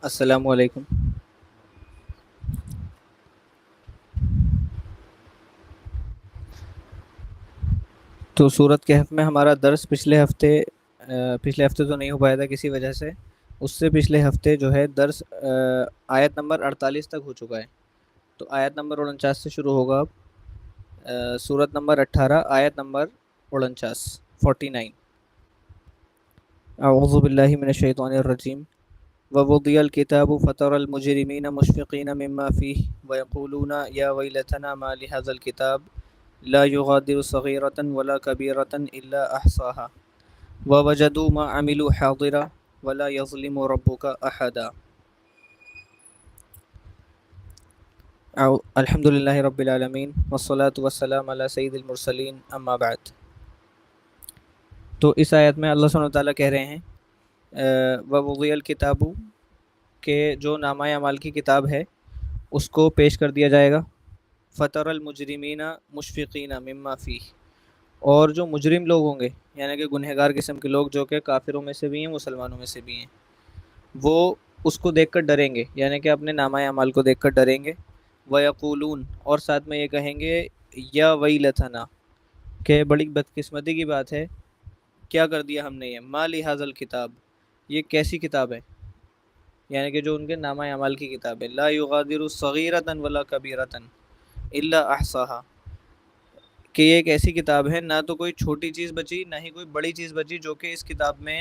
السلام علیکم۔ تو سورت کہف میں ہمارا درس پچھلے ہفتے تو نہیں ہو پایا تھا کسی وجہ سے۔ اس سے پچھلے ہفتے جو ہے درس آیت نمبر 48 تک ہو چکا ہے۔ تو آیت نمبر 49 سے شروع ہوگا اب۔ سورت نمبر 18 آیت نمبر 49 اعوذ باللہ من الشیطان الرجیم ووضع الكتاب فترى المجرمین مشفقین مما فیہ ویقولون یا ویلتنا ما لهذا الكتاب لا يغادر صغيرة ولا كبيرة إلا أحصاها ووجدوا ما عملوا حاضرا ولا يظلم ربك أحدا۔ الحمد للہ رب العالمین والصلاة والسلام علی سید المرسلین اما بعد۔ تو اس آیت میں اللہ سبحانہ وتعالیٰ کہہ رہے ہیں ووضع الکتاب، کہ جو نامہ اعمال کی کتاب ہے اس کو پیش کر دیا جائے گا۔ فطر المجرمین مشفقین مما فیہ، اور جو مجرم لوگ ہوں گے یعنی کہ گنہگار قسم کے لوگ جو کہ کافروں میں سے بھی ہیں مسلمانوں میں سے بھی ہیں، وہ اس کو دیکھ کر ڈریں گے، یعنی کہ اپنے نامہ اعمال کو دیکھ کر ڈریں گے۔ وَيَقُولُونَ، اور ساتھ میں یہ کہیں گے یا ویلتنا، کہ بڑی بدقسمتی کی بات ہے، کیا کر دیا ہم نے، یہ ما لِهَذَا الکتاب، یہ کیسی کتاب ہے، یعنی کہ جو ان کے نامہ اعمال کی کتاب ہے، لا یغادر صغیرۃ ولا کبیرۃ الا احصاها، کہ یہ ایک ایسی کتاب ہے نہ تو کوئی چھوٹی چیز بچی نہ ہی کوئی بڑی چیز بچی جو کہ اس کتاب میں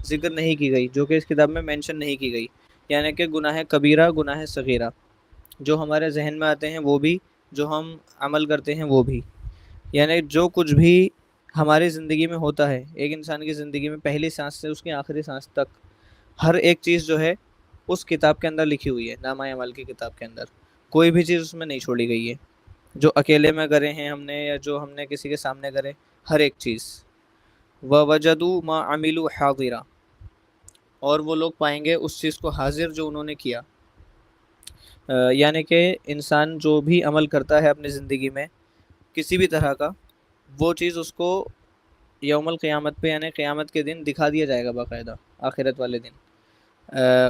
ذکر نہیں کی گئی، جو کہ اس کتاب میں مینشن نہیں کی گئی، یعنی کہ گناہ کبیرہ گناہ صغیرہ جو ہمارے ذہن میں آتے ہیں وہ بھی، جو ہم عمل کرتے ہیں وہ بھی، یعنی جو کچھ بھی ہماری زندگی میں ہوتا ہے، ایک انسان کی زندگی میں پہلی سانس سے اس کی آخری سانس تک ہر ایک چیز جو ہے اس کتاب کے اندر لکھی ہوئی ہے، نامہ اعمال کی کتاب کے اندر کوئی بھی چیز اس میں نہیں چھوڑی گئی ہے، جو اکیلے میں کرے ہیں ہم نے یا جو ہم نے کسی کے سامنے کرے، ہر ایک چیز۔ وَوَجَدُوا مَا عَمِلُوا حَاضِرًا، اور وہ لوگ پائیں گے اس چیز کو حاضر جو انہوں نے کیا، یعنی کہ انسان جو بھی عمل کرتا ہے اپنی زندگی میں کسی بھی طرح کا، وہ چیز اس کو یوم القیامت پہ یعنی قیامت کے دن دکھا دیا جائے گا باقاعدہ، آخرت والے دن۔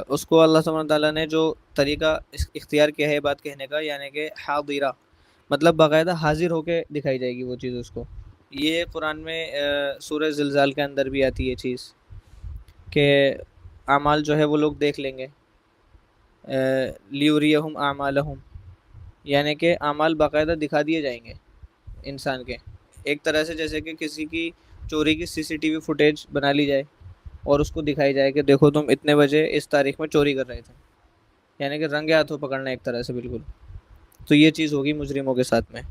اس کو اللہ سبحانہ تعالیٰ نے جو طریقہ اختیار کیا ہے بات کہنے کا، یعنی کہ حاضرہ مطلب باقاعدہ حاضر ہو کے دکھائی جائے گی وہ چیز اس کو۔ یہ قرآن میں سورہ زلزال کے اندر بھی آتی ہے چیز، کہ اعمال جو ہے وہ لوگ دیکھ لیں گے، لیوریہم اعمالہم، یعنی کہ اعمال باقاعدہ دکھا دیے جائیں گے انسان کے، ایک طرح سے جیسے کہ کسی کی چوری کی CCTV فوٹیج بنا لی جائے اور اس کو دکھائی جائے کہ دیکھو تم اتنے بجے اس تاریخ میں چوری کر رہے تھے، یعنی کہ رنگے ہاتھوں پکڑنا ایک طرح سے بالکل۔ تو یہ چیز ہوگی مجرموں کے ساتھ میں،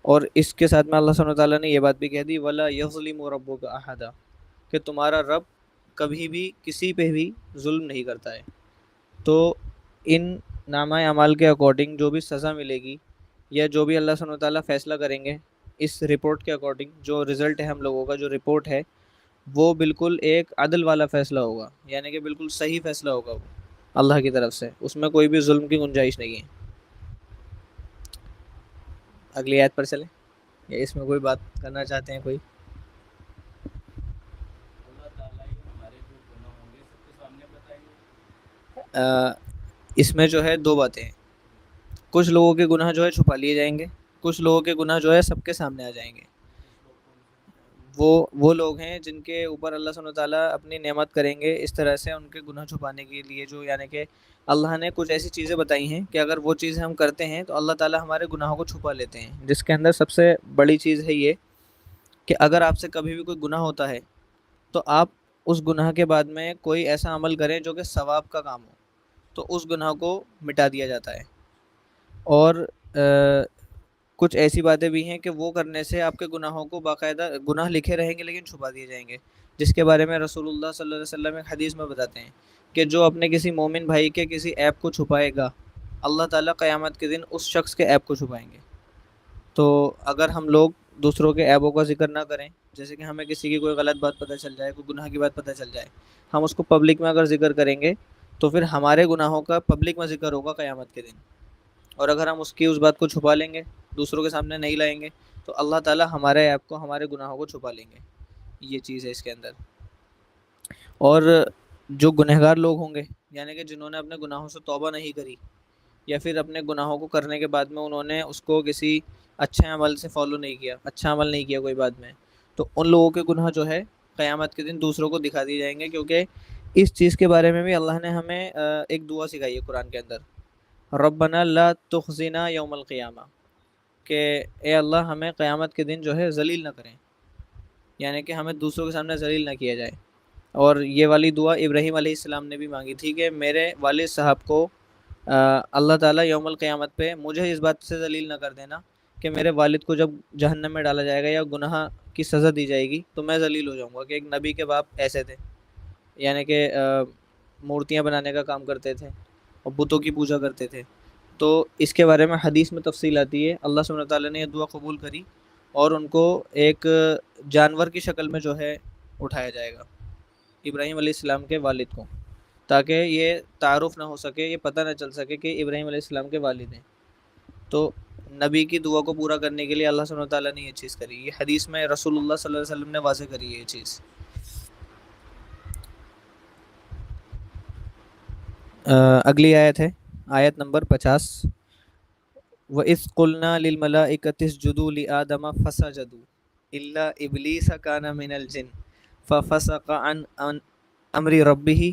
اور اس کے ساتھ میں اللہ سبحانہ وتعالیٰ نے یہ بات بھی کہہ دی وَلَا يَظْلِمُ رَبُّكَ أَحَدًا، کہ تمہارا رب کبھی بھی کسی پہ بھی ظلم نہیں کرتا ہے۔ تو ان نامہ اعمال کے اکارڈنگ جو بھی سزا ملے گی یا جو بھی اللہ سبحانہ وتعالیٰ فیصلہ کریں گے اس رپورٹ کے اکارڈنگ، جو رزلٹ ہے ہم لوگوں کا، جو رپورٹ ہے وہ بالکل ایک عدل والا فیصلہ ہوگا، یعنی کہ بالکل صحیح فیصلہ ہوگا وہ اللہ کی طرف سے، اس میں کوئی بھی ظلم کی گنجائش نہیں ہے۔ اگلی آیت پر چلیں، یا اس میں کوئی بات کرنا چاہتے ہیں کوئی؟ اس میں جو ہے دو باتیں ہیں، کچھ لوگوں کے گناہ جو ہے چھپا لیے جائیں گے، کچھ لوگوں کے گناہ جو ہے سب کے سامنے آ جائیں گے۔ وہ لوگ ہیں جن کے اوپر اللہ سبحانہ وتعالیٰ اپنی نعمت کریں گے اس طرح سے ان کے گناہ چھپانے کے لیے، جو یعنی کہ اللہ نے کچھ ایسی چیزیں بتائی ہیں کہ اگر وہ چیزیں ہم کرتے ہیں تو اللہ تعالیٰ ہمارے گناہوں کو چھپا لیتے ہیں، جس کے اندر سب سے بڑی چیز ہے یہ کہ اگر آپ سے کبھی بھی کوئی گناہ ہوتا ہے تو آپ اس گناہ کے بعد میں کوئی ایسا عمل کریں جو کہ ثواب کا کام ہو، تو اس گناہ کو مٹا دیا جاتا ہے۔ اور کچھ ایسی باتیں بھی ہیں کہ وہ کرنے سے آپ کے گناہوں کو باقاعدہ گناہ لکھے رہیں گے لیکن چھپا دیے جائیں گے، جس کے بارے میں رسول اللہ صلی اللہ علیہ وسلم ایک حدیث میں بتاتے ہیں کہ جو اپنے کسی مومن بھائی کے کسی عیب کو چھپائے گا اللہ تعالیٰ قیامت کے دن اس شخص کے عیب کو چھپائیں گے۔ تو اگر ہم لوگ دوسروں کے عیبوں کا ذکر نہ کریں، جیسے کہ ہمیں کسی کی کوئی غلط بات پتہ چل جائے، کوئی گناہ کی بات پتہ چل جائے، ہم اس کو پبلک میں اگر ذکر کریں گے تو پھر ہمارے گناہوں کا پبلک میں ذکر ہوگا قیامت کے دن، اور اگر ہم اس بات کو چھپا لیں گے، دوسروں کے سامنے نہیں لائیں گے، تو اللہ تعالیٰ ہمارے عیب کو، ہمارے گناہوں کو چھپا لیں گے۔ یہ چیز ہے اس کے اندر۔ اور جو گنہگار لوگ ہوں گے یعنی کہ جنہوں نے اپنے گناہوں سے توبہ نہیں کری، یا پھر اپنے گناہوں کو کرنے کے بعد میں انہوں نے اس کو کسی اچھے عمل سے فالو نہیں کیا، اچھا عمل نہیں کیا کوئی بعد میں، تو ان لوگوں کے گناہ جو ہے قیامت کے دن دوسروں کو دکھا دیے جائیں گے. کیونکہ اس چیز کے بارے میں بھی اللہ نے ہمیں ایک دعا سکھائی ہے قرآن کے اندر، ربنا لا تخزنا یوم القیامہ، کہ اے اللہ ہمیں قیامت کے دن جو ہے ذلیل نہ کریں، یعنی کہ ہمیں دوسروں کے سامنے ذلیل نہ کیا جائے. اور یہ والی دعا ابراہیم علیہ السلام نے بھی مانگی تھی کہ میرے والد صاحب کو اللہ تعالیٰ یوم القیامت پہ مجھے اس بات سے ذلیل نہ کر دینا کہ میرے والد کو جب جہنم میں ڈالا جائے گا یا گناہ کی سزا دی جائے گی تو میں ذلیل ہو جاؤں گا کہ ایک نبی کے باپ ایسے تھے، یعنی کہ مورتیاں بنانے کا کام کرتے تھے اور بتوں کی پوجا کرتے تھے. تو اس کے بارے میں حدیث میں تفصیل آتی ہے. اللہ سبحانہ تعالیٰ نے یہ دعا قبول کری اور ان کو ایک جانور کی شکل میں جو ہے اٹھایا جائے گا، ابراہیم علیہ السلام کے والد کو، تاکہ یہ تعارف نہ ہو سکے، یہ پتہ نہ چل سکے کہ ابراہیم علیہ السلام کے والد ہیں. تو نبی کی دعا کو پورا کرنے کے لیے اللہ سبحانہ تعالیٰ نے یہ چیز کری. یہ حدیث میں رسول اللہ صلی اللہ علیہ وسلم نے واضح کری ہے یہ چیز. اگلی آیت ہے آیت نمبر 50. وَإِذْ قُلْنَا لِلْمَلَائِكَةِ اسْجُدُوا لِآدَمَ فَسَجَدُوا إِلَّا إِبْلِيسَ كَانَ مِنَ الْجِنِّ فَفَسَقَ عَنْ أَمْرِ رَبِّهِ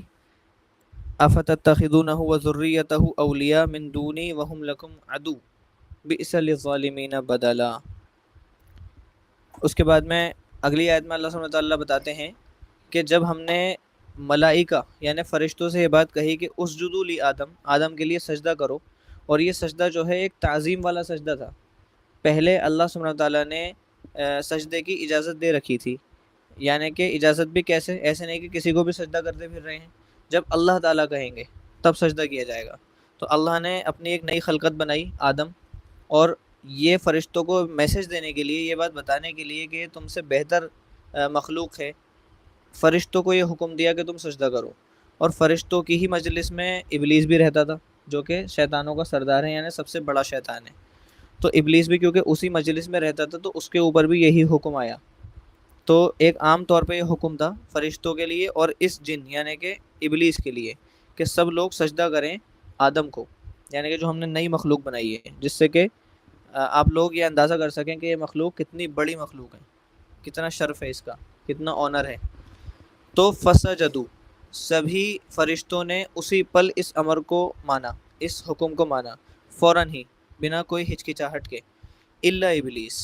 أَفَتَتَّخِذُونَهُ وَذُرِّيَّتَهُ أَوْلِيَاءَ مِن دُونِي وَهُمْ لَكُمْ عَدُوٌّ بِئْسَ لِلظَّالِمِينَ بَدَلًا. اس کے بعد میں اگلی آیت میں اللہ سبحانہ تعالیٰ بتاتے ہیں کہ جب ہم نے ملائکہ یعنی فرشتوں سے یہ بات کہی کہ اسجدوا لآدم، آدم کے لیے سجدہ کرو، اور یہ سجدہ جو ہے ایک تعظیم والا سجدہ تھا. پہلے اللہ سبحانہ تعالیٰ نے سجدے کی اجازت دے رکھی تھی، یعنی کہ اجازت بھی کیسے، ایسے نہیں کہ کسی کو بھی سجدہ کرتے پھر رہے ہیں، جب اللہ تعالیٰ کہیں گے تب سجدہ کیا جائے گا. تو اللہ نے اپنی ایک نئی خلقت بنائی آدم، اور یہ فرشتوں کو میسج دینے کے لیے، یہ بات بتانے کے لیے کہ تم سے بہتر مخلوق ہے، فرشتوں کو یہ حکم دیا کہ تم سجدہ کرو. اور فرشتوں کی ہی مجلس میں ابلیس بھی رہتا تھا جو کہ شیطانوں کا سردار ہے، یعنی سب سے بڑا شیطان ہے. تو ابلیس بھی کیونکہ اسی مجلس میں رہتا تھا تو اس کے اوپر بھی یہی حکم آیا. تو ایک عام طور پہ یہ حکم تھا فرشتوں کے لیے اور اس جن یعنی کہ ابلیس کے لیے کہ سب لوگ سجدہ کریں آدم کو، یعنی کہ جو ہم نے نئی مخلوق بنائی ہے، جس سے کہ آپ لوگ یہ اندازہ کر سکیں کہ یہ مخلوق کتنی بڑی مخلوق ہے، کتنا شرف ہے اس کا، کتنا آنر ہے. تو فسجدوا، سبھی فرشتوں نے اسی پل اس امر کو مانا، اس حکم کو مانا فوراً ہی، بنا کوئی ہچکچاہٹ کے. الا ابلیس،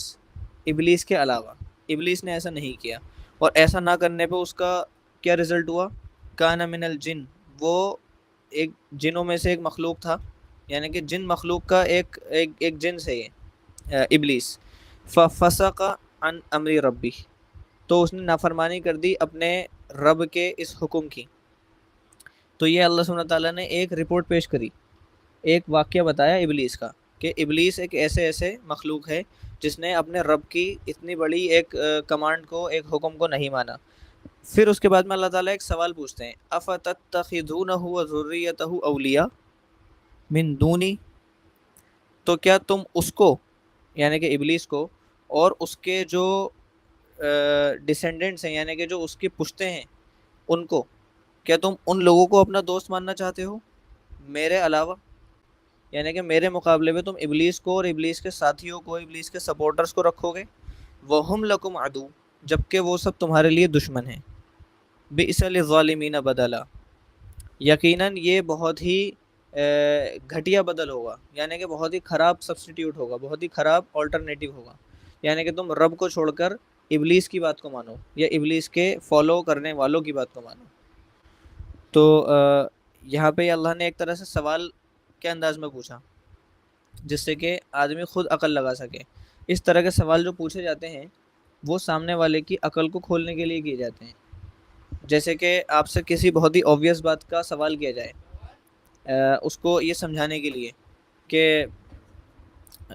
ابلیس کے علاوہ، ابلیس نے ایسا نہیں کیا. اور ایسا نہ کرنے پہ اس کا کیا رزلٹ ہوا؟ کان من الجن، وہ ایک جنوں میں سے ایک مخلوق تھا، یعنی کہ جن مخلوق کا ایک جنس ہے یہ ابلیس. ففسق عن امر ربی، تو اس نے نافرمانی کر دی اپنے رب کے اس حکم کی. تو یہ اللہ سبحانہ تعالیٰ نے ایک رپورٹ پیش کری، ایک واقعہ بتایا ابلیس کا، کہ ابلیس ایک ایسے مخلوق ہے جس نے اپنے رب کی اتنی بڑی ایک کمانڈ کو، ایک حکم کو نہیں مانا. پھر اس کے بعد میں اللہ تعالیٰ ایک سوال پوچھتے ہیں، افتتخذونہ وذریتہ اولیاء من دونی، تو کیا تم اس کو یعنی کہ ابلیس کو اور اس کے جو ڈسینڈنٹس ہیں یعنی کہ جو اس کی پشتے ہیں ان کو، کیا تم ان لوگوں کو اپنا دوست ماننا چاہتے ہو میرے علاوہ؟ یعنی کہ میرے مقابلے میں تم ابلیس کو اور ابلیس کے ساتھیوں کو، ابلیس کے سپورٹرز کو رکھو گے. وَهُمْ لَكُمْ عَدُوٌّ، جبکہ وہ سب تمہارے لیے دشمن ہیں. بِئْسَ لِلظَّالِمِينَ بَدَلًا، یقیناً یہ بہت ہی گھٹیا بدل ہوگا، یعنی کہ بہت ہی خراب سبسٹیٹیوٹ ہوگا، بہت ہی خراب آلٹرنیٹیو ہوگا. یعنی کہ تم رب کو چھوڑ کر ابلیس کی بات کو مانو یا ابلیس کے فالو کرنے والوں کی بات کو مانو. تو یہاں پہ اللہ نے ایک طرح سے سوال کے انداز میں پوچھا جس سے کہ آدمی خود عقل لگا سکے. اس طرح کے سوال جو پوچھے جاتے ہیں وہ سامنے والے کی عقل کو کھولنے کے لیے کیے جاتے ہیں. جیسے کہ آپ سے کسی بہت ہی آبویس بات کا سوال کیا جائے اس کو یہ سمجھانے کے لیے کہ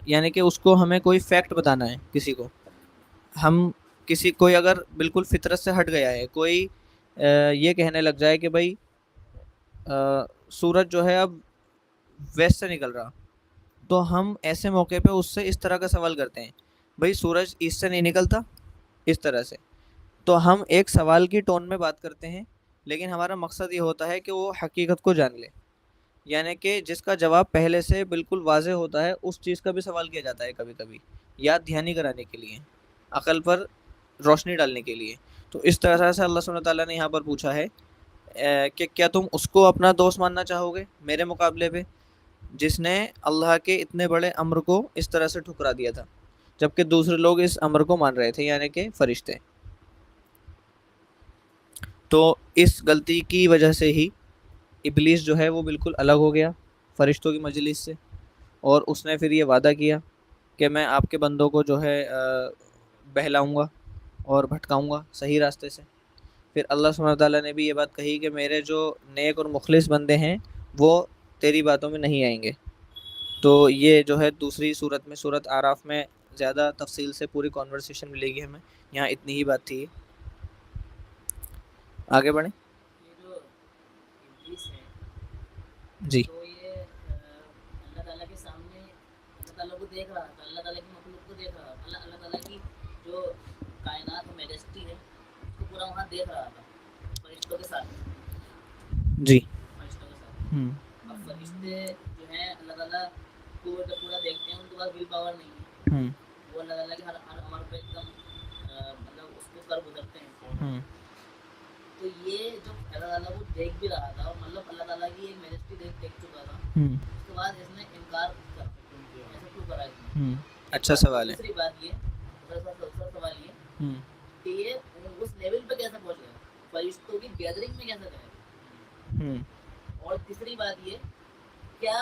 یعنی کہ اس کو ہمیں کوئی فیکٹ بتانا ہے، کسی کو ہم کوئی اگر بالکل فطرت سے ہٹ گیا ہے، کوئی یہ کہنے لگ جائے کہ بھائی سورج جو ہے اب ویسٹ سے نکل رہا، تو ہم ایسے موقع پہ اس سے اس طرح کا سوال کرتے ہیں، بھائی سورج ایسٹ سے نہیں نکلتا، اس طرح سے. تو ہم ایک سوال کی ٹون میں بات کرتے ہیں لیکن ہمارا مقصد یہ ہوتا ہے کہ وہ حقیقت کو جان لے، یعنی کہ جس کا جواب پہلے سے بالکل واضح ہوتا ہے اس چیز کا بھی سوال کیا جاتا ہے کبھی کبھی، یاد دہانی کرانے کے لیے، عقل پر روشنی ڈالنے کے لیے۔ تو اس طرح سے اللہ سبحانہ تعالیٰ نے یہاں پر پوچھا ہے کہ کیا تم اس کو اپنا دوست ماننا چاہو گے میرے مقابلے پہ، جس نے اللہ کے اتنے بڑے امر کو اس طرح سے ٹھکرا دیا تھا، جبکہ دوسرے لوگ اس امر کو مان رہے تھے، یعنی کہ فرشتے۔ تو اس غلطی کی وجہ سے ہی ابلیس جو ہے وہ بالکل الگ ہو گیا فرشتوں کی مجلس سے، اور اس نے پھر یہ وعدہ کیا کہ میں آپ کے بندوں کو جو ہے بہلاؤں گا اور بھٹکاؤں گا صحیح راستے سے۔ پھر اللہ سبحانہ تعالیٰ نے بھی یہ بات کہی کہ میرے جو نیک اور مخلص بندے ہیں وہ تیری باتوں میں نہیں آئیں گے۔ تو یہ جو ہے دوسری صورت میں، صورت اعراف میں زیادہ تفصیل سے پوری کانورسیشن ملے گی ہمیں، یہاں اتنی ہی بات تھی۔ آگے بڑھیں۔ یہ جو ابلیس ہے جی تو یہ اللہ تعالیٰ کے سامنے اللہ تعالیٰ کو دیکھ رہا تھا، اللہ تعالیٰ کی مخلوق کو دیکھ رہا تھا، اللہ تعالیٰ کی جو کائنات میجسٹی ہے اس کو پورا وہاں دیکھ رہا تھا فرشتوں کے ساتھ، جی فرشتوں کے ساتھ۔ اب فرشتے جو ہیں اللہ تعالیٰ کو جب پورا دیکھتے ہیں ان کے پاس ول پاور نہیں ہے، وہ اللہ تعالیٰ کے ہر امر پہ ایک دم مطلب اس کو کر گزرتے ہیں۔ تو یہ جو اللہ تعالیٰ کو دیکھ بھی رہا تھا، مطلب اللہ تعالیٰ کی ایک میجسٹی دیکھ چکا تھا، اس کے بعد اس نے انکار کر ایسا کیوں کرا اس نے؟ اچھا سوال ہے۔ دوسری بات یہ دوسرا سوال یہ کہ یہ اس لیول پہ کیسے پہنچ گیا، فرشتوں کی گیدرنگ میں کیسے گئے؟ اور تیسری بات یہ کیا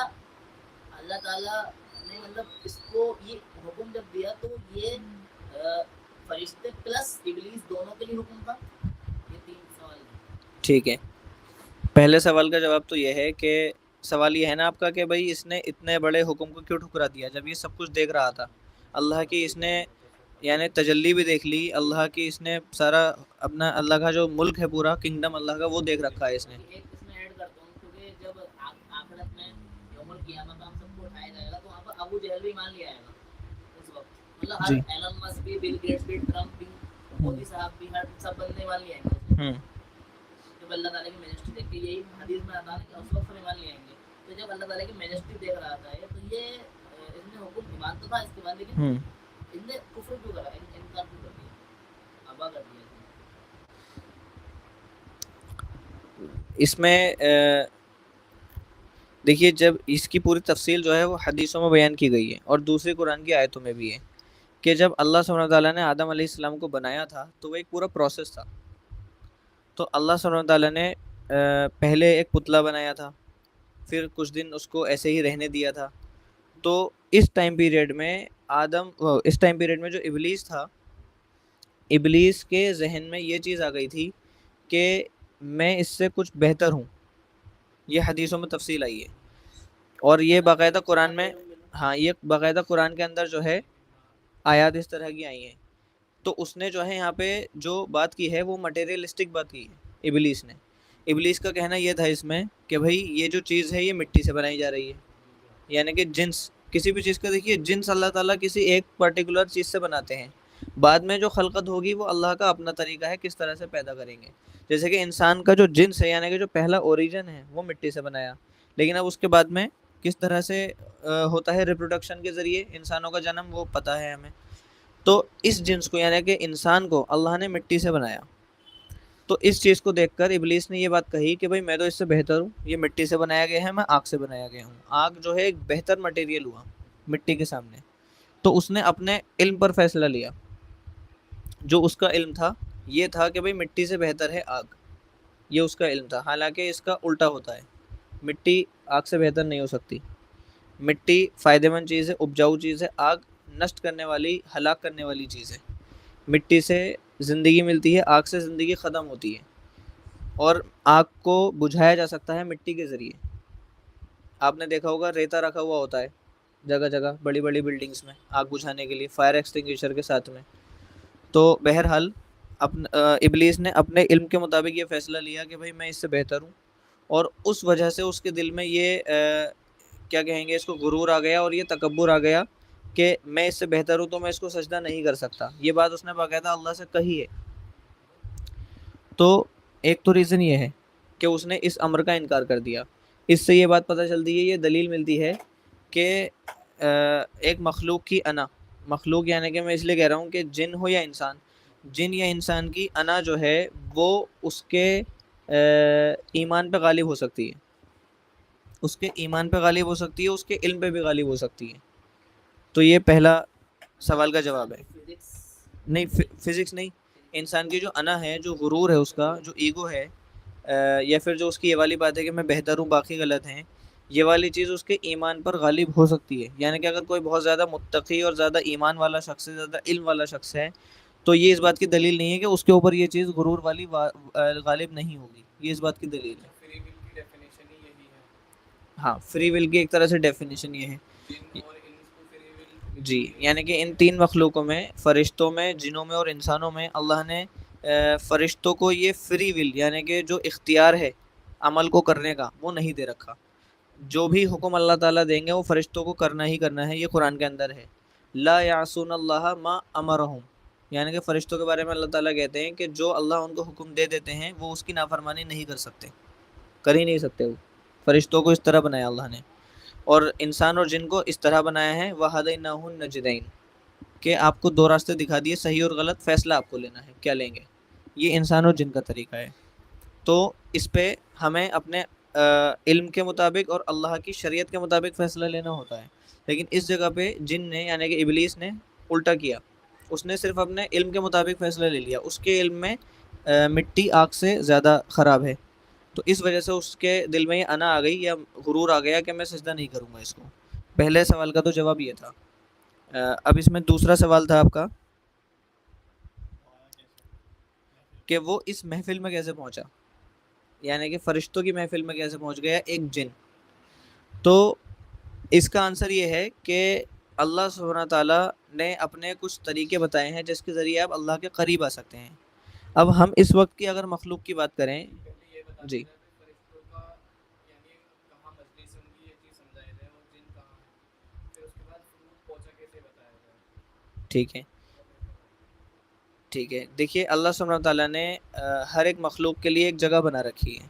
اللہ تعالیٰ نے مطلب اس کو یہ حکم جب دیا تو یہ فرشتے پلس ابلیس دونوں کے لیے حکم تھا؟ یہ تین سوال ہیں۔ ٹھیک ہے، پہلے سوال کا جواب تو یہ ہے کہ سوال یہ ہے نا آپ کا کہ بھائی اس نے اتنے بڑے حکم کو کیوں ٹھکرا دیا جب یہ سب کچھ دیکھ رہا تھا، اللہ کی اس نے یعنی تجلی بھی دیکھ لی، اللہ کی اس نے سارا اپنا اللہ کا جو ملک ہے پورا کنگڈم اللہ کا وہ دیکھ رکھا ہے اس نے۔ ایک اس میں ایڈ کرتا ہوں کیونکہ جب آخرت میں یوم القیامت ہم سب کو اٹھایا جائے گا تو وہاں پر ابو جہل بھی مان لیا جائے گا اس وقت، مطلب ہر ایلن مسک بھی، بل گیٹس بھی، ٹرمپ بھی، مودی صاحب بھی، ہر سب بندے مان لیا جائیں گے جب اللہ تعالیٰ کی میجسٹی دیکھ کے، یہی حدیث میں آتا ہے کہ اس وقت ایمان لے آئیں گے۔ تو جب اللہ تعالیٰ کی میجسٹی دیکھ رہا تھا تو یہ اس نے حکم ایمان تو تھا اس کے بعد، لیکن اس نے کفر کیوں کرا، انکار کیوں کر دیا، ابا کر دیا؟ اس میں دیکھیے جب اس کی پوری تفصیل جو ہے وہ حدیثوں میں بیان کی گئی ہے اور دوسری قرآن کی آیتوں میں بھی ہے کہ جب اللہ سبحانہ تعالیٰ نے آدم علیہ السلام کو بنایا تھا تو وہ ایک پورا پروسیس تھا۔ تو اللہ سبحانہ تعالیٰ نے پہلے ایک پتلا بنایا تھا، پھر کچھ دن اس کو ایسے ہی رہنے دیا تھا۔ تو اس ٹائم پیریڈ میں جو ابلیس تھا، ابلیس کے ذہن میں یہ چیز آ گئی تھی کہ میں اس سے کچھ بہتر ہوں، یہ حدیثوں میں تفصیل آئی ہے، اور یہ باقاعدہ قرآن میں، ہاں یہ باقاعدہ قرآن کے اندر جو ہے آیات اس طرح کی آئی ہیں۔ تو اس نے جو ہے یہاں پہ جو بات کی ہے وہ مٹیریلسٹک بات کی ہے ابلیس نے۔ ابلیس کا کہنا یہ تھا اس میں کہ بھائی یہ جو چیز ہے یہ مٹی سے بنائی جا رہی ہے، یعنی کہ جنس کسی بھی چیز کا، دیکھیے جنس اللہ تعالیٰ کسی ایک پرٹیکولر چیز سے بناتے ہیں، بعد میں جو خلقت ہوگی وہ اللہ کا اپنا طریقہ ہے کس طرح سے پیدا کریں گے۔ جیسے کہ انسان کا جو جنس ہے یعنی کہ جو پہلا اوریجن ہے وہ مٹی سے بنایا، لیکن اب اس کے بعد میں کس طرح سے ہوتا ہے ریپروڈکشن کے ذریعے انسانوں کا جنم، وہ پتہ ہے ہمیں۔ تو اس جنس کو یعنی کہ انسان کو اللہ نے مٹی سے بنایا، تو اس چیز کو دیکھ کر ابلیس نے یہ بات کہی کہ بھائی میں تو اس سے بہتر ہوں، یہ مٹی سے بنایا گیا ہے، میں آگ سے بنایا گیا ہوں، آگ جو ہے ایک بہتر مٹیریل ہوا مٹی کے سامنے۔ تو اس نے اپنے علم پر فیصلہ لیا، جو اس کا علم تھا یہ تھا کہ بھائی مٹی سے بہتر ہے آگ، یہ اس کا علم تھا، حالانکہ اس کا الٹا ہوتا ہے، مٹی آگ سے بہتر نہیں ہو سکتی۔ مٹی فائدہ مند چیز ہے، اپجاؤ چیز ہے، آگ نشٹ کرنے والی، ہلاک کرنے والی چیز ہے۔ مٹی سے زندگی ملتی ہے، آگ سے زندگی ختم ہوتی ہے، اور آگ کو بجھایا جا سکتا ہے مٹی کے ذریعے۔ آپ نے دیکھا ہوگا ریتا رکھا ہوا ہوتا ہے جگہ جگہ بڑی بڑی بلڈنگز میں آگ بجھانے کے لیے فائر ایکسٹنگویشر کے ساتھ میں۔ تو بہرحال ابلیس نے اپنے علم کے مطابق یہ فیصلہ لیا کہ بھائی میں اس سے بہتر ہوں، اور اس وجہ سے اس کے دل میں یہ کیا کہیں گے اس کو غرور آ گیا اور یہ تکبر آ گیا کہ میں اس سے بہتر ہوں تو میں اس کو سجدہ نہیں کر سکتا۔ یہ بات اس نے باقاعدہ اللہ سے کہی ہے۔ تو ایک تو ریزن یہ ہے کہ اس نے اس امر کا انکار کر دیا. اس سے یہ بات پتہ چلتی ہے, یہ دلیل ملتی ہے کہ ایک مخلوق کی انا, مخلوق یعنی کہ میں اس لیے کہہ رہا ہوں کہ جن ہو یا انسان, جن یا انسان کی انا جو ہے وہ اس کے ایمان پہ غالب ہو سکتی ہے, اس کے ایمان پہ غالب ہو سکتی ہے, اس کے علم پہ بھی غالب ہو سکتی ہے. تو یہ پہلا سوال کا جواب ہے. نہیں, فزکس نہیں, انسان کی جو انا ہے, جو غرور ہے, اس کا جو ایگو ہے, یا پھر جو اس کی یہ والی بات ہے کہ میں بہتر ہوں باقی غلط ہیں, یہ والی چیز اس کے ایمان پر غالب ہو سکتی ہے. یعنی کہ اگر کوئی بہت زیادہ متقی اور زیادہ ایمان والا شخص ہے, زیادہ علم والا شخص ہے, تو یہ اس بات کی دلیل نہیں ہے کہ اس کے اوپر یہ چیز غرور والی غالب نہیں ہوگی. یہ اس بات کی دلیل ہے. فری ول کی ڈیفینیشن ہی یہی ہے. ہاں, فری ول کی ایک طرح سے ڈیفینیشن یہ ہے. جن اور انس کو فری ول جی, یعنی کہ ان تین مخلوقوں میں, فرشتوں میں, جنوں میں اور انسانوں میں, اللہ نے فرشتوں کو یہ فری ول یعنی کہ جو اختیار ہے عمل کو کرنے کا وہ نہیں دے رکھا. جو بھی حکم اللہ تعالیٰ دیں گے وہ فرشتوں کو کرنا ہی کرنا ہے. یہ قرآن کے اندر ہے, لا یعصون اللہ ما امرہم, یعنی کہ فرشتوں کے بارے میں اللہ تعالیٰ کہتے ہیں کہ جو اللہ ان کو حکم دے دیتے ہیں وہ اس کی نافرمانی نہیں کر سکتے, کر ہی نہیں سکتے. وہ فرشتوں کو اس طرح بنایا اللہ نے, اور انسان اور جن کو اس طرح بنایا ہے. وَهَدَيْنَاهُ النَّجْدَيْنِ, کہ آپ کو دو راستے دکھا دیے, صحیح اور غلط, فیصلہ آپ کو لینا ہے کیا لیں گے. یہ انسان اور جن کا طریقہ ہے. تو اس پہ ہمیں اپنے علم کے مطابق اور اللہ کی شریعت کے مطابق فیصلہ لینا ہوتا ہے. لیکن اس جگہ پہ جن نے یعنی کہ ابلیس نے الٹا کیا, اس نے صرف اپنے علم کے مطابق فیصلہ لے لیا. اس کے علم میں مٹی آگ سے زیادہ خراب ہے, تو اس وجہ سے اس کے دل میں یہ انا آ گئی یا غرور آ گیا کہ میں سجدہ نہیں کروں گا اس کو. پہلے سوال کا تو جواب یہ تھا. اب اس میں دوسرا سوال تھا آپ کا کہ وہ اس محفل میں کیسے پہنچا, یعنی کہ فرشتوں کی محفل میں کیسے پہنچ گیا ایک جن. تو اس کا آنسر یہ ہے کہ اللہ سبحانہ تعالیٰ نے اپنے کچھ طریقے بتائے ہیں جس کے ذریعے آپ اللہ کے قریب آ سکتے ہیں. اب ہم اس وقت کی اگر مخلوق کی بات کریں, جی فرشتوں کا یعنی کہاں مجلس ان کی یہ چیز سمجھائی جائے اور جن کہاں ہے, پھر اس کے بعد پہنچا کیسے بتایا جائے. ٹھیک ہے, ٹھیک ہے. دیکھیے اللہ سبحانہ تعالیٰ نے ہر ایک مخلوق کے لیے ایک جگہ بنا رکھی ہے.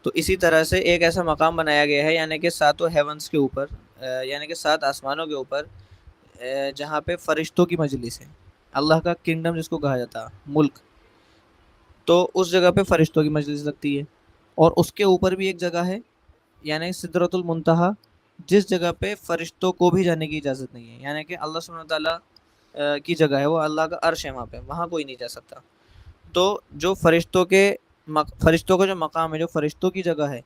تو اسی طرح سے ایک ایسا مقام بنایا گیا ہے یعنی کہ ساتوں ہیونس کے اوپر, یعنی کہ 7 آسمانوں کے اوپر, جہاں پہ فرشتوں کی مجلس ہے, اللہ کا کنگڈم جس کو کہا جاتا ہے, ملک. تو اس جگہ پہ فرشتوں کی مجلس لگتی ہے. اور اس کے اوپر بھی ایک جگہ ہے یعنی سدرۃ المنتہا, جس جگہ پہ فرشتوں کو بھی جانے کی اجازت نہیں ہے. یعنی کہ اللہ سبحانہ تعالیٰ کی جگہ ہے, وہ اللہ کا عرش ہے, وہاں پہ, وہاں کوئی نہیں جا سکتا. تو جو فرشتوں کا جو مقام ہے, جو فرشتوں کی جگہ ہے,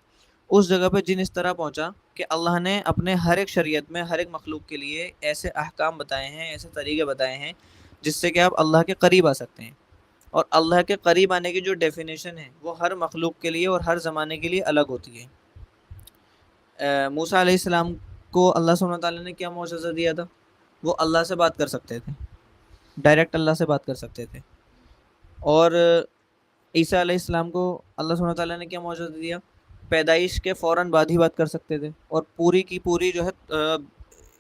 اس جگہ پہ جن اس طرح پہنچا کہ اللہ نے اپنے ہر ایک شریعت میں ہر ایک مخلوق کے لیے ایسے احکام بتائے ہیں, ایسے طریقے بتائے ہیں جس سے کہ آپ اللہ کے قریب آ سکتے ہیں. اور اللہ کے قریب آنے کی جو ڈیفینیشن ہے وہ ہر مخلوق کے لیے اور ہر زمانے کے لیے الگ ہوتی ہے. موسیٰ علیہ السلام کو اللہ سبحانہ تعالیٰ نے کیا معجزہ دیا تھا؟ وہ اللہ سے بات کر سکتے تھے, ڈائریکٹ اللہ سے بات کر سکتے تھے. اور عیسیٰ علیہ السلام کو اللہ سبحانہ تعالیٰ نے کیا معجزہ دیا؟ پیدائش کے فوراً بعد ہی بات کر سکتے تھے, اور پوری کی پوری جو ہے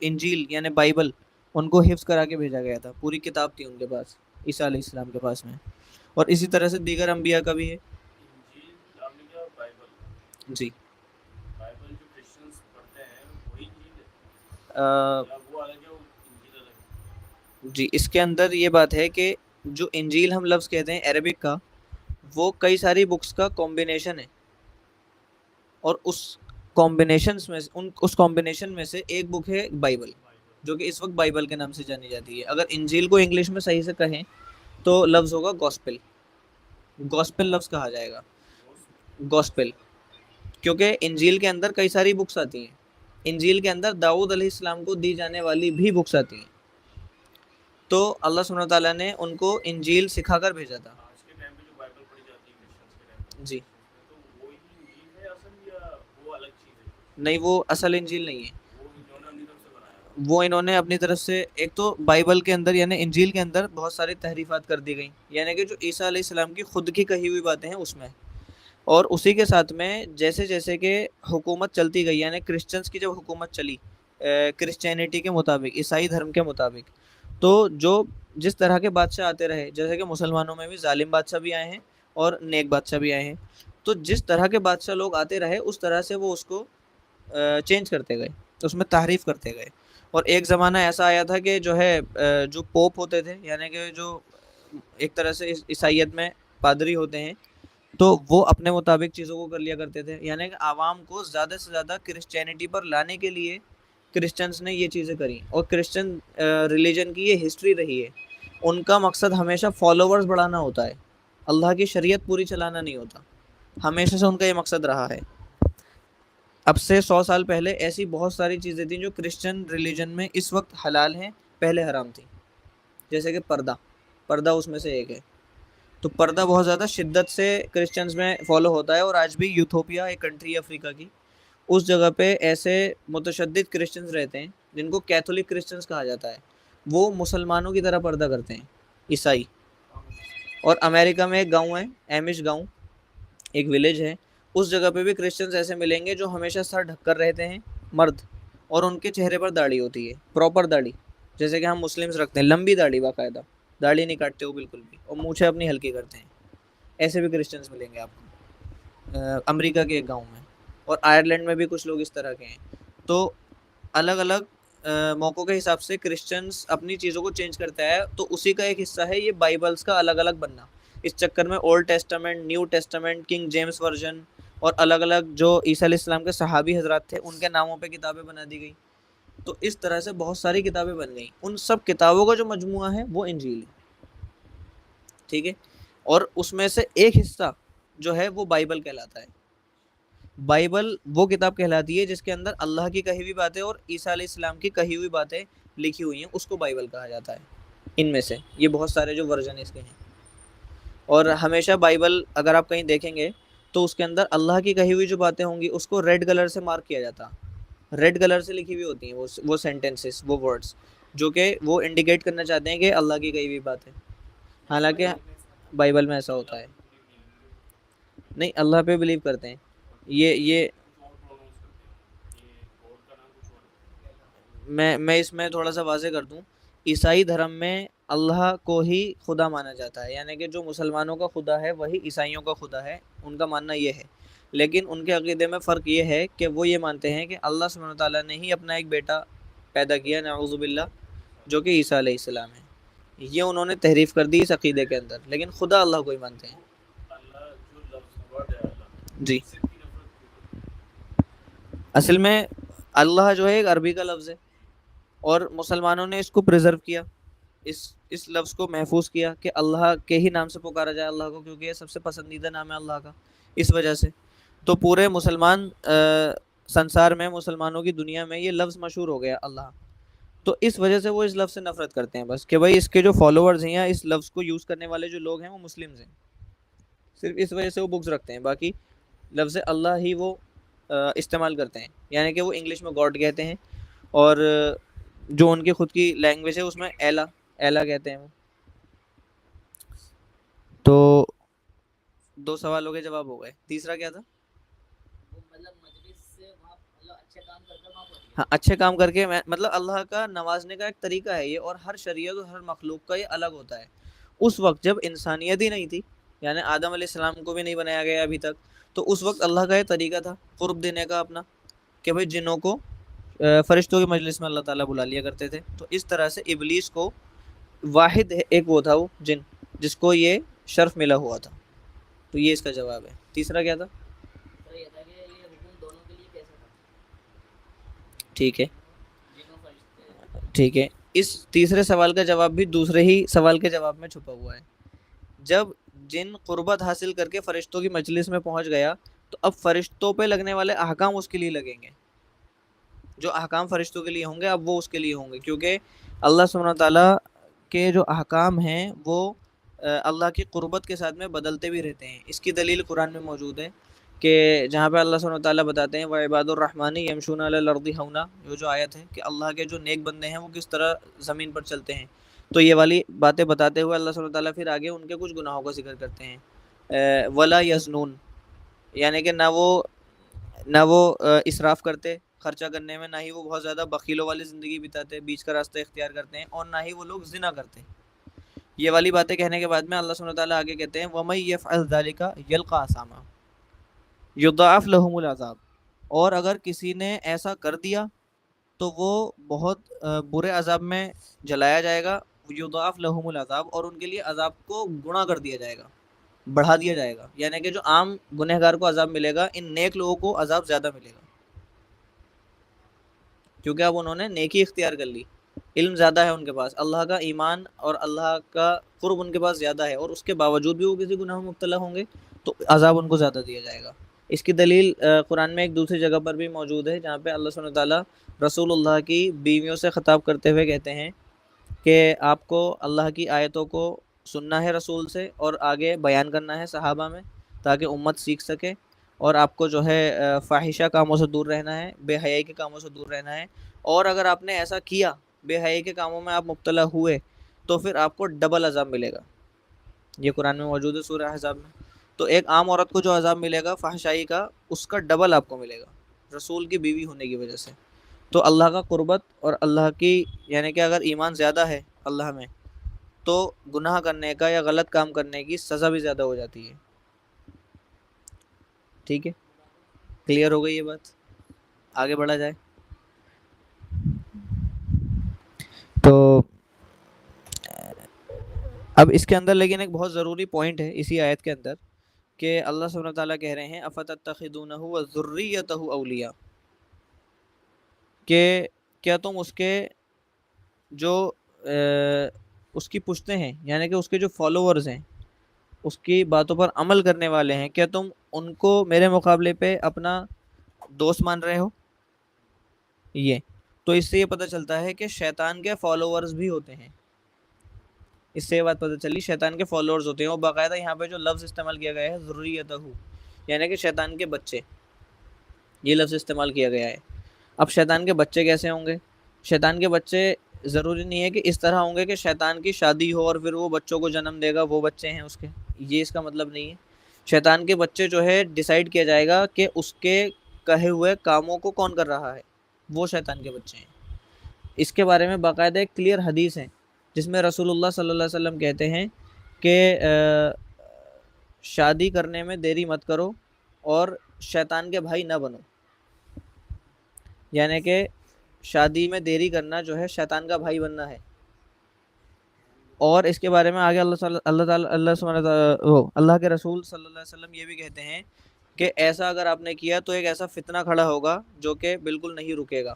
انجیل یعنی بائبل ان کو حفظ کرا کے بھیجا گیا تھا. پوری کتاب تھی ان کے پاس, عیسیٰ علیہ السلام کے پاس میں. اور اسی طرح سے دیگر انبیاء کا بھی ہے. انجیل آپ نے کیا بائبل, جی بائبل جو کرسچنز پڑھتے ہیں وہی انجیل ہے یا وہ الگ ہے, وہ انجیل الگ ہے. جی, اس کے اندر یہ بات ہے کہ جو انجیل ہم لفظ کہتے ہیں عربک کا, وہ کئی ساری بکس کا کمبینیشن ہے. اور اس کمبینیشن میں سے ایک بک ہے بائبل, جو کہ اس وقت بائبل کے نام سے جانی جاتی ہے. اگر انجیل کو انگلش میں صحیح سے کہیں تو لفظ ہوگا گوسپل. گوسپل لفظ کہا جائے گا, گوسپل, کیونکہ انجیل کے اندر کئی ساری بکس آتی ہیں. انجیل کے اندر داؤد علیہ السلام کو دی جانے والی بھی بکس آتی ہیں. تو اللہ سبحانہ تعالیٰ نے ان کو انجیل سکھا کر بھیجا تھا. آج کے ٹائم پہ جو بائبل پڑھی جاتی ہے کرسچنز کے ٹائم پہ, جی تو وہی انجیل ہے اصل یا وہ الگ چیز ہے؟ نہیں, وہ اصل انجیل نہیں ہے. وہ انہوں نے اپنی طرف سے بنایا, وہ انہوں نے اپنی طرف سے, ایک تو بائبل کے اندر یعنی انجیل کے اندر بہت ساری تحریفات کر دی گئیں, یعنی کہ جو عیسیٰ علیہ السلام کی خود کی کہی ہوئی باتیں ہیں اس میں. اور اسی کے ساتھ میں جیسے جیسے کہ حکومت چلتی گئی, یعنی کرسچنس کی جب حکومت چلی کرسچینٹی کے مطابق, عیسائی دھرم کے مطابق, تو جو جس طرح کے بادشاہ آتے رہے, جیسے کہ مسلمانوں میں بھی ظالم بادشاہ بھی آئے ہیں اور نیک بادشاہ بھی آئے ہیں. تو جس طرح کے بادشاہ لوگ آتے رہے اس طرح سے وہ اس کو چینج کرتے گئے, اس میں تحریف کرتے گئے. اور ایک زمانہ ایسا آیا تھا کہ جو ہے جو پوپ ہوتے تھے, یعنی کہ جو ایک طرح سے عیسائیت میں پادری ہوتے ہیں, تو وہ اپنے مطابق چیزوں کو کر لیا کرتے تھے. یعنی کہ عوام کو زیادہ سے زیادہ کرسچینٹی پر لانے کے لیے کرسچنس نے یہ چیزیں کری, اور کرسچن ریلیجن کی یہ ہسٹری رہی ہے. ان کا مقصد ہمیشہ فالوورز بڑھانا ہوتا ہے, اللہ کی شریعت پوری چلانا نہیں ہوتا. ہمیشہ سے ان کا یہ مقصد رہا ہے. اب سے 100 سال پہلے ایسی بہت ساری چیزیں تھیں جو کرسچن ریلیجن میں اس وقت حلال ہیں, پہلے حرام تھیں. جیسے کہ پردہ اس میں سے ایک ہے. تو پردہ بہت زیادہ شدت سے کرسچنز میں فالو ہوتا ہے, اور آج بھی یوتھوپیا ایک کنٹری ہے افریقہ کی, اس جگہ پہ ایسے متشدد کرسچنز رہتے ہیں جن کو کیتھولک کرسچنز کہا جاتا ہے. وہ مسلمانوں کی طرح پردہ کرتے ہیں, عیسائی. اور امریکہ میں ایک گاؤں ہے, ایمش گاؤں, ایک ولیج ہے, اس جگہ پہ بھی کرسچنز ایسے ملیں گے جو ہمیشہ سر ڈھک کر رہتے ہیں, مرد, اور ان کے چہرے پر داڑھی ہوتی ہے, پراپر داڑھی, جیسے کہ ہم مسلمز رکھتے ہیں, لمبی داڑھی, باقاعدہ داڑھی نہیں کاٹتے وہ بالکل بھی, اور مونچھیں اپنی ہلکی کرتے ہیں. ایسے بھی کرسچنز ملیں گے آپ کو امریکہ کے ایک گاؤں میں, اور آئرلینڈ میں بھی کچھ لوگ اس طرح کے ہیں. تو الگ الگ موقعوں کے حساب سے کرسچنز اپنی چیزوں کو چینج کرتا ہے. تو اسی کا ایک حصہ ہے یہ بائبلز کا الگ الگ بننا. اس چکر میں old Testament, new Testament, king James version, اور الگ الگ جو عیسیٰ علیہ السلام کے صحابی حضرات تھے ان کے ناموں پہ کتابیں بنا دی گئی. تو اس طرح سے بہت ساری کتابیں بن گئیں. ان سب کتابوں کا جو مجموعہ ہے وہ انجیل ہے, ٹھیک ہے. اور اس میں سے ایک حصہ جو ہے وہ بائبل کہلاتا ہے. بائبل وہ کتاب کہلاتی ہے جس کے اندر اللہ کی کہی ہوئی باتیں اور عیسیٰ علیہ السلام کی کہی ہوئی باتیں لکھی ہوئی ہیں, اس کو بائبل کہا جاتا ہے. ان میں سے یہ بہت سارے جو ورژن اس کے ہیں. اور ہمیشہ بائبل اگر آپ کہیں دیکھیں گے تو اس کے اندر اللہ کی کہی ہوئی جو باتیں ہوں گی اس کو ریڈ کلر سے مارک کیا جاتا, ریڈ کلر سے لکھی ہوئی ہوتی ہیں وہ سینٹینسز, وہ ورڈز, جو کہ وہ انڈیکیٹ کرنا چاہتے ہیں کہ اللہ کی کہی ہوئی بات ہے. حالانکہ بائبل میں ایسا ہوتا ہے نہیں, اللہ پہ بلیو کرتے ہیں. یہ میں اس میں تھوڑا سا واضح کر دوں. عیسائی دھرم میں اللہ کو ہی خدا مانا جاتا ہے, یعنی کہ جو مسلمانوں کا خدا ہے وہی عیسائیوں کا خدا ہے, ان کا ماننا یہ ہے. لیکن ان کے عقیدے میں فرق یہ ہے کہ وہ یہ مانتے ہیں کہ اللہ سبحانہ وتعالیٰ نے ہی اپنا ایک بیٹا پیدا کیا, نعوذ باللہ, جو کہ عیسیٰ علیہ السلام ہے. یہ انہوں نے تحریف کر دی اس عقیدے کے اندر, لیکن خدا اللہ کو ہی مانتے ہیں. جی, اصل میں اللہ جو ہے ایک عربی کا لفظ ہے, اور مسلمانوں نے اس کو پریزرو کیا, اس لفظ کو محفوظ کیا کہ اللہ کے ہی نام سے پکارا جائے اللہ کو, کیونکہ یہ سب سے پسندیدہ نام ہے اللہ کا. اس وجہ سے تو پورے مسلمان سنسار میں, مسلمانوں کی دنیا میں یہ لفظ مشہور ہو گیا اللہ. تو اس وجہ سے وہ اس لفظ سے نفرت کرتے ہیں بس, کہ بھائی اس کے جو فالوورز ہیں یا اس لفظ کو یوز کرنے والے جو لوگ ہیں وہ مسلمز ہیں, صرف اس وجہ سے وہ بغض رکھتے ہیں. باقی لفظ اللہ ہی وہ استعمال کرتے ہیں, یعنی کہ وہ انگلش میں گاڈ کہتے ہیں, اور جو ان کی خود کی لینگویج ہے اس میں ایلا کہتے ہیں وہ. تو 2 سوالوں کے جواب ہو گئے. تیسرا کیا تھا؟ مطلب مجلس سے وہاں مطلب اچھے کام کر کر وہاں پہنچ گئے. ہاں, اچھے کام کر کے, مطلب اللہ کا نوازنے کا ایک طریقہ ہے یہ, اور ہر شریعت اور ہر مخلوق کا یہ الگ ہوتا ہے. اس وقت جب انسانیت ہی نہیں تھی, یعنی آدم علیہ السلام کو بھی نہیں بنایا گیا ابھی تک, تو اس وقت اللہ کا یہ طریقہ تھا قرب دینے کا اپنا, کہ بھائی جنوں کو فرشتوں کی مجلس میں اللہ تعالیٰ بلا لیا کرتے تھے. تو اس طرح سے ابلیس کو واحد ایک وہ تھا, وہ جن جس کو یہ شرف ملا ہوا تھا. تو یہ اس کا جواب ہے. تیسرا کیا تھا؟ تو یہ تھا کہ یہ حکم دونوں کے لیے کیسا تھا. ٹھیک ہے, جنوں فرشتے. ٹھیک ہے. اس تیسرے سوال کا جواب بھی دوسرے ہی سوال کے جواب میں چھپا ہوا ہے. جب جن قربت حاصل کر کے فرشتوں کی مجلس میں پہنچ گیا, تو اب فرشتوں پہ لگنے والے احکام اس کے لیے لگیں گے. جو احکام فرشتوں کے لیے ہوں گے اب وہ اس کے لیے ہوں گے, کیونکہ اللہ سبحانہ تعالیٰ کے جو احکام ہیں وہ اللہ کی قربت کے ساتھ میں بدلتے بھی رہتے ہیں. اس کی دلیل قرآن میں موجود ہے کہ جہاں پہ اللہ سبحانہ تعالیٰ بتاتے ہیں وَعِبَادُ الرَّحْمَنِ يَمْشُونَ عَلَى الْأَرْضِ هَوْنًا, یہ جو آیت ہے کہ اللہ کے جو نیک بندے ہیں وہ کس طرح زمین پر چلتے ہیں. تو یہ والی باتیں بتاتے ہوئے اللہ سبحانہ تعالیٰ پھر آگے ان کے کچھ گناہوں کا ذکر کرتے ہیں. وَلَا يَزْنُونَ, یعنی کہ نہ وہ اسراف کرتے خرچہ کرنے میں, نہ ہی وہ بہت زیادہ بخیلوں والی زندگی بتاتے, بیچ کا راستہ اختیار کرتے ہیں, اور نہ ہی وہ لوگ زنا کرتے. یہ والی باتیں کہنے کے بعد میں اللہ سبحانہ تعالیٰ آگے کہتے ہیں وَمَن يَفْعَلْ ذَلِكَ يَلْقَ أَثَامًا يُضَاعَفْ لَهُمُ الْعَذَابُ، اور اگر کسی نے ایسا کر دیا تو وہ بہت برے عذاب میں جلایا جائے گا، یضاعف لہم العذاب، اور ان کے لیے عذاب کو گنا کر دیا جائے گا، بڑھا دیا جائے گا، یعنی کہ جو عام گنہگار کو عذاب ملے گا ان نیک لوگوں کو عذاب زیادہ ملے گا، کیونکہ اب انہوں نے نیکی اختیار کر لی، علم زیادہ ہے ان کے پاس، اللہ کا ایمان اور اللہ کا قرب ان کے پاس زیادہ ہے، اور اس کے باوجود بھی وہ کسی گناہ میں مبتلا ہوں گے تو عذاب ان کو زیادہ دیا جائے گا۔ اس کی دلیل قرآن میں ایک دوسری جگہ پر بھی موجود ہے، جہاں پہ اللہ سبحانہ تعالیٰ رسول اللہ کی بیویوں سے خطاب کرتے ہوئے کہتے ہیں کہ آپ کو اللہ کی آیتوں کو سننا ہے رسول سے، اور آگے بیان کرنا ہے صحابہ میں تاکہ امت سیکھ سکے، اور آپ کو جو ہے فاحشہ کاموں سے دور رہنا ہے، بے حیائی کے کاموں سے دور رہنا ہے، اور اگر آپ نے ایسا کیا، بے حیائی کے کاموں میں آپ مبتلا ہوئے، تو پھر آپ کو ڈبل عذاب ملے گا۔ یہ قرآن میں موجود ہے سورہ احزاب میں۔ تو ایک عام عورت کو جو عذاب ملے گا فحشائی کا، اس کا ڈبل آپ کو ملے گا رسول کی بیوی ہونے کی وجہ سے۔ تو اللہ کا قربت اور اللہ کی، یعنی کہ اگر ایمان زیادہ ہے اللہ میں تو گناہ کرنے کا یا غلط کام کرنے کی سزا بھی زیادہ ہو جاتی ہے۔ ٹھیک ہے، کلیئر ہو گئی یہ بات؟ آگے بڑھا جائے تو اب اس کے اندر لیکن ایک بہت ضروری پوائنٹ ہے اسی آیت کے اندر، کہ اللہ سبحانہ تعالیٰ کہہ رہے ہیں افتتخذونہ وذریتہ اولیاء، کہ کیا تم اس کے جو اس کی پشتیں ہیں، یعنی کہ اس کے جو فالوورز ہیں، اس کی باتوں پر عمل کرنے والے ہیں، کیا تم ان کو میرے مقابلے پہ اپنا دوست مان رہے ہو؟ یہ تو اس سے یہ پتہ چلتا ہے کہ شیطان کے فالوورز بھی ہوتے ہیں، اس سے یہ بات پتہ چلی شیطان کے فالوورز ہوتے ہیں، اور باقاعدہ یہاں پہ جو لفظ استعمال کیا گیا ہے ذریتہ، یعنی کہ شیطان کے بچے، یہ لفظ استعمال کیا گیا ہے۔ اب شیطان کے بچے کیسے ہوں گے؟ شیطان کے بچے ضروری نہیں ہے کہ اس طرح ہوں گے کہ شیطان کی شادی ہو اور پھر وہ بچوں کو جنم دے گا، وہ بچے ہیں اس کے، یہ اس کا مطلب نہیں ہے۔ شیطان کے بچے جو ہے ڈیسائیڈ کیا جائے گا کہ اس کے کہے ہوئے کاموں کو کون کر رہا ہے، وہ شیطان کے بچے ہیں۔ اس کے بارے میں باقاعدہ ایک کلیئر حدیث ہے جس میں رسول اللہ صلی اللہ علیہ وسلم کہتے ہیں کہ شادی کرنے میں دیری مت کرو اور شیطان کے بھائی نہ بنو، یعنی کہ شادی میں دیری کرنا جو ہے شیطان کا بھائی بننا ہے۔ اور اس کے بارے میں آگے اللہ کے رسول صلی اللہ علیہ وسلم یہ بھی کہتے ہیں کہ ایسا اگر آپ نے کیا تو ایک ایسا فتنہ کھڑا ہوگا جو کہ بالکل نہیں رکے گا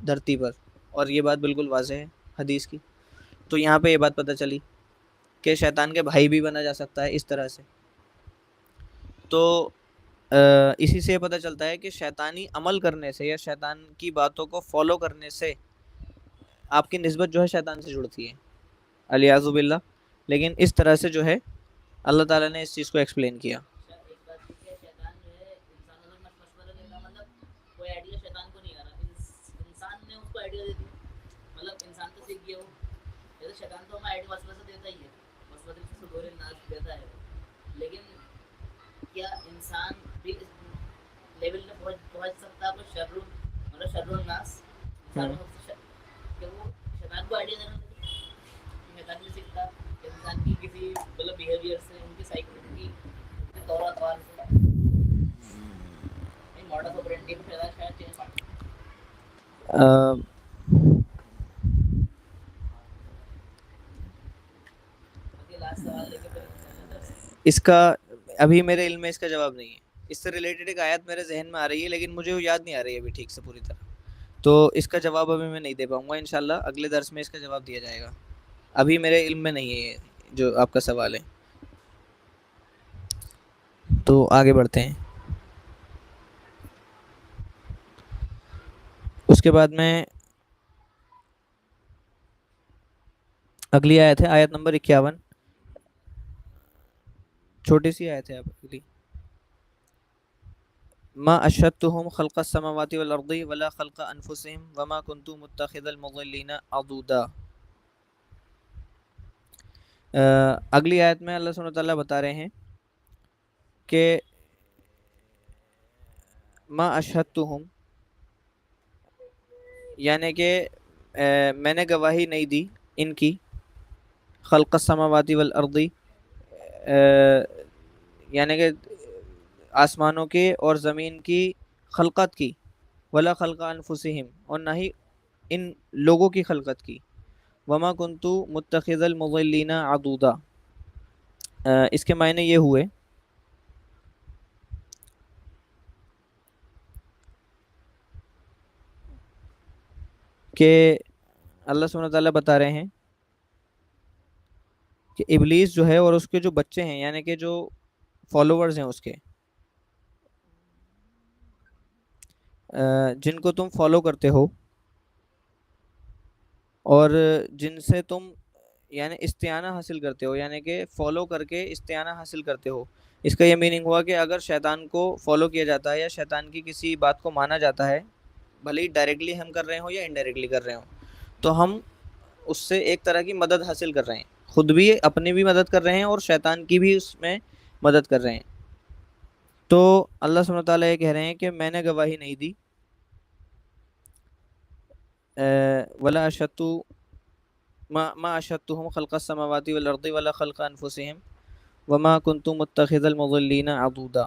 دھرتی پر، اور یہ بات بالکل واضح ہے حدیث کی۔ تو یہاں پہ یہ بات پتہ چلی کہ شیطان کے بھائی بھی بنا جا سکتا ہے اس طرح سے۔ تو اسی سے پتہ چلتا ہے کہ شیطانی عمل کرنے سے یا شیطان کی باتوں کو فالو کرنے سے آپ کی نسبت جو ہے شیطان سے جڑتی ہے، الیاذ باللہ۔ لیکن اس طرح سے جو ہے اللہ تعالیٰ نے اس چیز کو ایکسپلین کیا۔ ایک بات یہ کہ شیطان جو ہے انسانوں سے مشورہ لینا، مطلب کوئی آئیڈیا شیطان کو نہیں آ رہا، انسان نے اس کو آئیڈیا دے دیا، مطلب انسان تو سیکھ گیا وہ، جیسے شیطان تو ہمیں آئیڈیا وسوسہ دیتا ہی ہے، وسوسے سے صدور الناس دیتا ہے، لیکن کیا انسان بھی اس لیول میں پہنچ سکتا ہے کوئی شر الناس کہ وہ شیطان کو آئیڈیا دینا چاہیے؟ شیطان نہیں سیکھتا انسان کی کسی مطلب بیہیویئر سے، ان کی سائیکولوجی کے طور اطوار سے، ماڈل آپرینڈی کو شاید چینج لاسٹ سوال لے کے اس کا ابھی میرے علم میں اس کا جواب نہیں ہے۔ اس سے ریلیٹڈ ایک آیت میرے ذہن میں آ رہی ہے لیکن مجھے وہ یاد نہیں آ رہی ہے ابھی ٹھیک سے پوری طرح، تو اس کا جواب ابھی میں نہیں دے پاؤں گا، انشاءاللہ اگلے درس میں اس کا جواب دیا جائے گا، ابھی میرے علم میں نہیں ہے یہ جو آپ کا سوال ہے۔ تو آگے بڑھتے ہیں۔ اس کے بعد میں اگلی آیت ہے آیت نمبر 51، چھوٹی سی آیت ہے اگلی۔ ما اشهدتهم خلق السماوات والارض ولا خلق انفسهم وما كنت متخذ المضلين عضدا۔ اگلی آیت میں اللہ سبحانہ وتعالیٰ بتا رہے ہیں کہ ما اشهدتهم، یعنی کہ میں نے گواہی نہیں دی ان کی، خلق السماواتی والارض، یعنی کہ آسمانوں کے اور زمین کی خلقت کی، ولا خلق انفسہم، اور نہ ہی ان لوگوں کی خلقت کی، وما کنتو متخذ المضلین عضودا، اس کے معنی یہ ہوئے کہ اللہ سبحانہ تعالیٰ بتا رہے ہیں کہ ابلیس جو ہے اور اس کے جو بچے ہیں، یعنی کہ جو فالوورز ہیں اس کے، جن کو تم فالو کرتے ہو اور جن سے تم یعنی استعانہ حاصل کرتے ہو، یعنی کہ فالو کر کے استعانہ حاصل کرتے ہو، اس کا یہ میننگ ہوا کہ اگر شیطان کو فالو کیا جاتا ہے یا شیطان کی کسی بات کو مانا جاتا ہے، بھلے ہی ڈائریکٹلی ہم کر رہے ہوں یا انڈائریکٹلی کر رہے ہوں، تو ہم اس سے ایک طرح کی مدد حاصل کر رہے ہیں، خود بھی اپنی بھی مدد کر رہے ہیں اور شیطان کی بھی اس میں مدد کر رہے ہیں۔ تو اللہ سبحانہ تعالیٰ یہ کہہ رہے ہیں کہ میں نے گواہی نہیں دی، ولا اشهدت ما اشهدتهم خلق السماوات والارض ولا خلق انفسهم وما كنت متخذ المضلين عضودا۔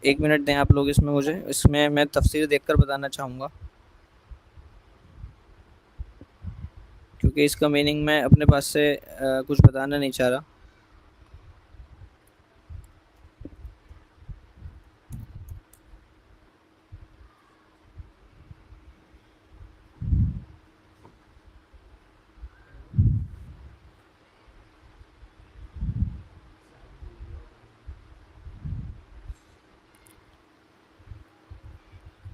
ایک منٹ دیں آپ لوگ، اس میں مجھے اس میں تفسیر دیکھ کر بتانا چاہوں گا، کیونکہ اس کا میننگ میں اپنے پاس سے کچھ بتانا نہیں چاہ رہا۔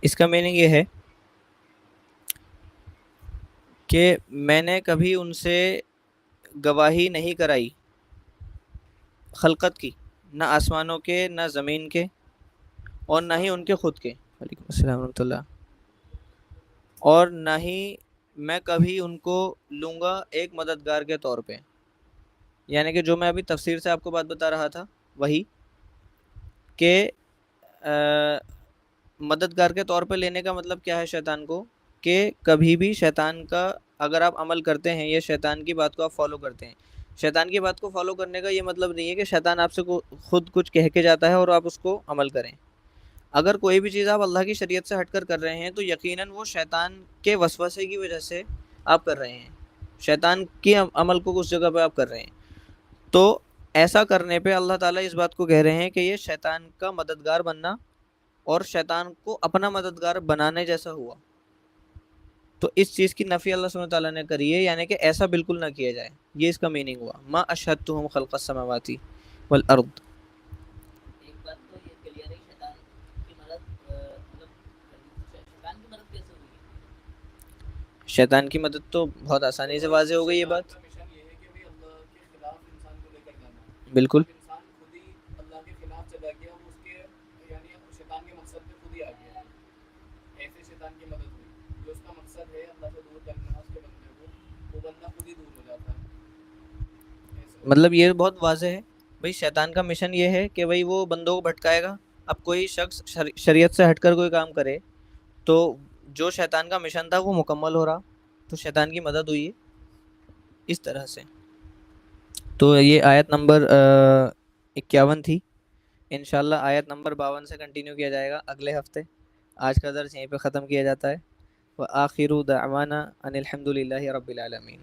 اس کا میننگ یہ ہے کہ میں نے کبھی ان سے گواہی نہیں کرائی خلقت کی، نہ آسمانوں کے، نہ زمین کے، اور نہ ہی ان کے خود کے، وعلیکم السلام ورحمۃ اللہ، اور نہ ہی میں کبھی ان کو لوں گا ایک مددگار کے طور پہ، یعنی کہ جو میں ابھی تفسیر سے آپ کو بات بتا رہا تھا وہی کہ مددگار کے طور پہ لینے کا مطلب کیا ہے شیطان کو، کہ کبھی بھی شیطان کا اگر آپ عمل کرتے ہیں یا شیطان کی بات کو آپ فالو کرتے ہیں، شیطان کی بات کو فالو کرنے کا یہ مطلب نہیں ہے کہ شیطان آپ سے خود کچھ کہہ کے جاتا ہے اور آپ اس کو عمل کریں۔ اگر کوئی بھی چیز آپ اللہ کی شریعت سے ہٹ کر رہے ہیں تو یقیناً وہ شیطان کے وسوسے کی وجہ سے آپ کر رہے ہیں، شیطان کے عمل کو اس جگہ پہ آپ کر رہے ہیں، تو ایسا کرنے پہ اللہ تعالیٰ اس بات کو کہہ رہے ہیں کہ یہ شیطان کا مددگار بننا اور شیطان کو اپنا مددگار بنانے جیسا ہوا۔ تو اس چیز کی نفی اللہ سبحانہ تعالیٰ نے کری ہے، یعنی کہ ایسا بالکل نہ کیا جائے، یہ اس کا میننگ ہوا ما اشہدتہم خلق السماوات والارض۔ ایک بات تو یہ کلیئر ہے، شیطان کی مدد مطلب شیطان کی مدد کیسے ہوئی؟ شیطان کی مدد تو بہت آسانی سے واضح ہو گئی یہ بات، مشن یہ ہے کہ بھئی اللہ کے خلاف انسان کو لے کر جانا، بالکل جب انسان خود ہی اللہ کے خلاف چلا گیا، وہ اس کے یعنی شیطان کے مقصد پہ خود ہی آ گیا، ایسے شیطان کی مدد ہوئی، جو اس کا مقصد ہے اللہ سے دور کرنا اس کے بندے کو، وہ بندہ خود ہی دور ہو جاتا ہے۔ مطلب یہ بہت واضح ہے بھئی، شیطان کا مشن یہ ہے کہ بھئی وہ بندوں کو بھٹکائے گا۔ اب کوئی شخص شریعت سے ہٹ کر کوئی کام کرے تو جو شیطان کا مشن تھا وہ مکمل ہو رہا، تو شیطان کی مدد ہوئی اس طرح سے۔ تو یہ آیت نمبر 51 تھی، انشاءاللہ آیت نمبر 52 سے کنٹینیو کیا جائے گا اگلے ہفتے۔ آج کا درس یہیں پہ ختم کیا جاتا ہے۔ وآخر دعوانا ان الحمد للہ رب العالمین۔